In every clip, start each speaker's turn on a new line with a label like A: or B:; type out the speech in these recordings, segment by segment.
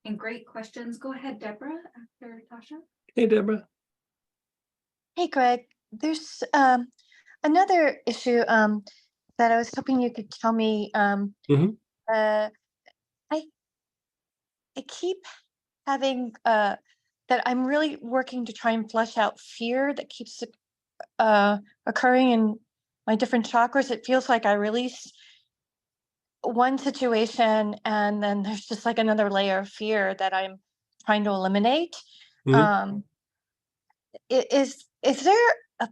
A: and great questions. Go ahead, Deborah, after Tasha.
B: Hey, Deborah.
C: Hey, Greg. There's another issue that I was hoping you could tell me.
B: Mhm.
C: I I keep having that I'm really working to try and flesh out fear that keeps occurring in my different chakras. It feels like I release one situation and then there's just like another layer of fear that I'm trying to eliminate.
B: Mhm.
C: Is there a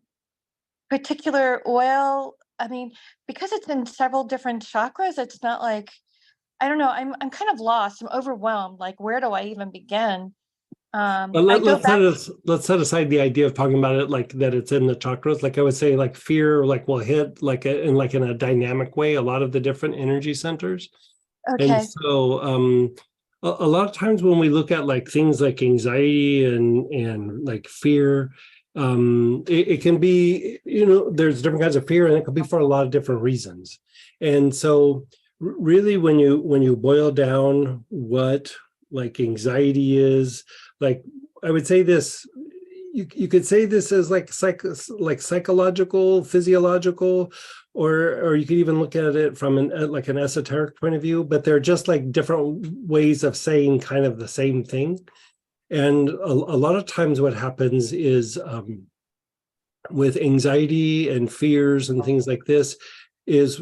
C: particular oil? I mean, because it's in several different chakras, it's not like, I don't know, I'm kind of lost. I'm overwhelmed. Like, where do I even begin?
B: But
C: I go back.
B: let's set aside the idea of talking about it like that it's in the chakras. Like I would say, like fear, like will hit in a dynamic way a lot of the different energy centers. And
C: Okay.
B: so a lot of times when we look at like things like anxiety and like fear, it can be, there's different kinds of fear and it can be for a lot of different reasons. And so really when you boil down what like anxiety is, like I would say this, you could say this as like psychological, physiological, or you could even look at it from like an esoteric point of view, but they're just like different ways of saying kind of the same thing. And a lot of times what happens is with anxiety and fears and things like this is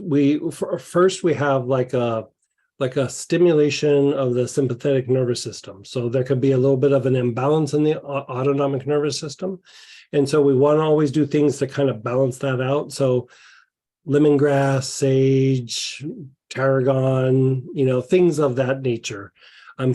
B: first we have like a stimulation of the sympathetic nervous system. So there could be a little bit of an imbalance in the autonomic nervous system. And so we want to always do things to kind of balance that out. So lemongrass, sage, tarragon, things of that nature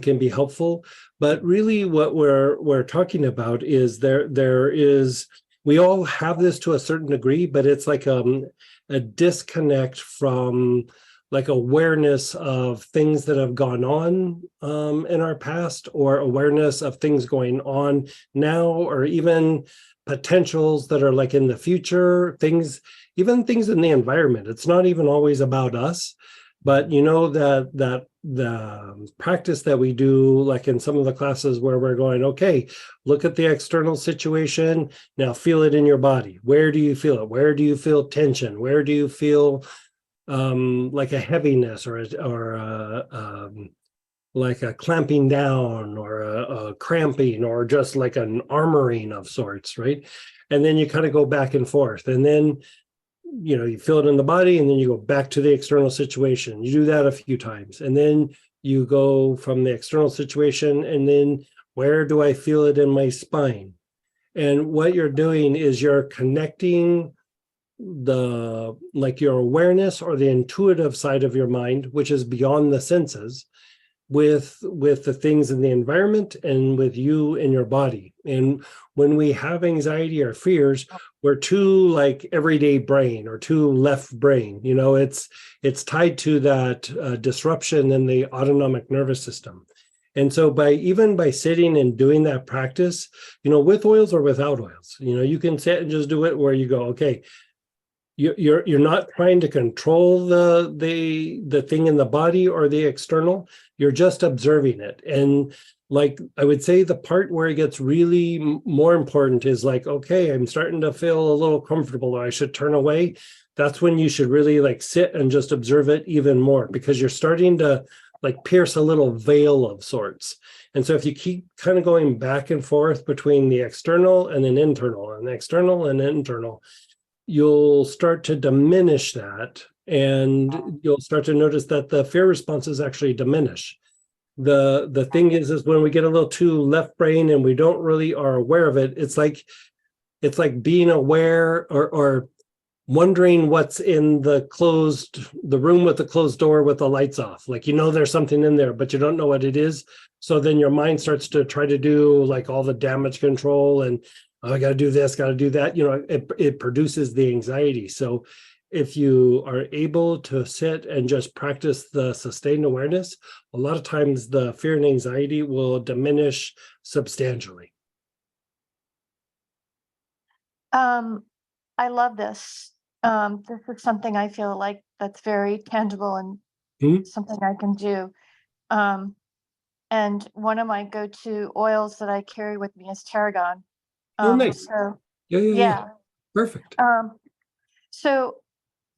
B: can be helpful. But really what we're talking about is there is, we all have this to a certain degree, but it's like a disconnect from like awareness of things that have gone on in our past, or awareness of things going on now, or even potentials that are like in the future, even things in the environment. It's not even always about us, but that the practice that we do, like in some of the classes where we're going, okay, look at the external situation, now feel it in your body. Where do you feel it? Where do you feel tension? Where do you feel like a heaviness or like a clamping down or a cramping or just like an armoring of sorts, right? And then you kind of go back and forth, and then you feel it in the body, and then you go back to the external situation. You do that a few times, and then you go from the external situation, and then where do I feel it in my spine? And what you're doing is you're connecting your awareness or the intuitive side of your mind, which is beyond the senses, with the things in the environment and with you and your body. And when we have anxiety or fears, we're too like everyday brain or too left brain. It's tied to that disruption in the autonomic nervous system. And so by sitting and doing that practice, with oils or without oils, you can sit and just do it where you go, okay, you're not trying to control the thing in the body or the external. You're just observing it. And like I would say, the part where it gets really more important is like, okay, I'm starting to feel a little comfortable, or I should turn away. That's when you should really like sit and just observe it even more, because you're starting to like pierce a little veil of sorts. And so if you keep kind of going back and forth between the external and then internal, and the external and internal, you'll start to diminish that, and you'll start to notice that the fear responses actually diminish. The thing is when we get a little too left brain and we don't really are aware of it, it's like being aware or wondering what's in the room with the closed door with the lights off. Like, there's something in there, but you don't know what it is. So then your mind starts to try to do like all the damage control and, oh, I got to do this, got to do that. It produces the anxiety. So if you are able to sit and just practice the sustained awareness, a lot of times the fear and anxiety will diminish substantially.
C: I love this. This is something I feel like that's very tangible and
B: Hmm?
C: something I can do. Um, And one of my go-to oils that I carry with me is tarragon.
B: Oh, nice.
C: So,
B: Yeah.
C: yeah.
B: Perfect.
C: So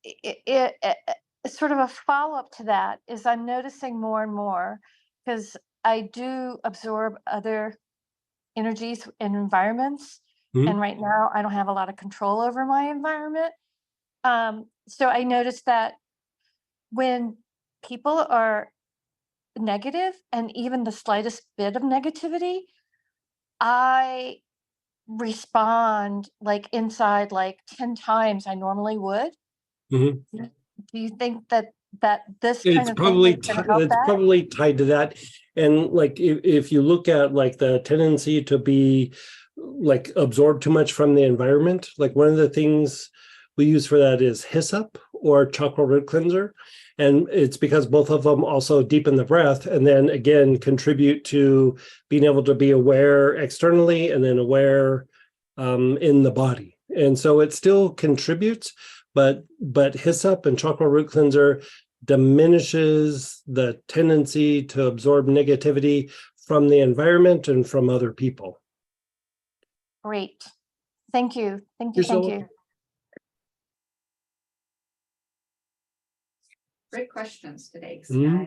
C: it's sort of a follow-up to that is I'm noticing more and more because I do absorb other energies and environments.
B: Mhm.
C: And right now I don't have a lot of control over my environment. So I noticed that when people are negative and even the slightest bit of negativity, I respond like inside like 10 times I normally would.
B: Mhm.
C: Do you think that this kind
B: It's
C: of thing
B: probably
C: is going to help
B: it's
C: that?
B: probably tied to that. And like if you look at like the tendency to be like absorb too much from the environment, like one of the things we use for that is hyssop or chakra root cleanser. And it's because both of them also deepen the breath and then again contribute to being able to be aware externally and then aware in the body. And so it still contributes, but hyssop and chakra root cleanser diminishes the tendency to absorb negativity from the environment and from other people.
C: Great. Thank you. Thank you.
B: You're so
C: Thank
B: welcome.
C: you.
A: Great questions today,
B: Mhm.
A: Sky.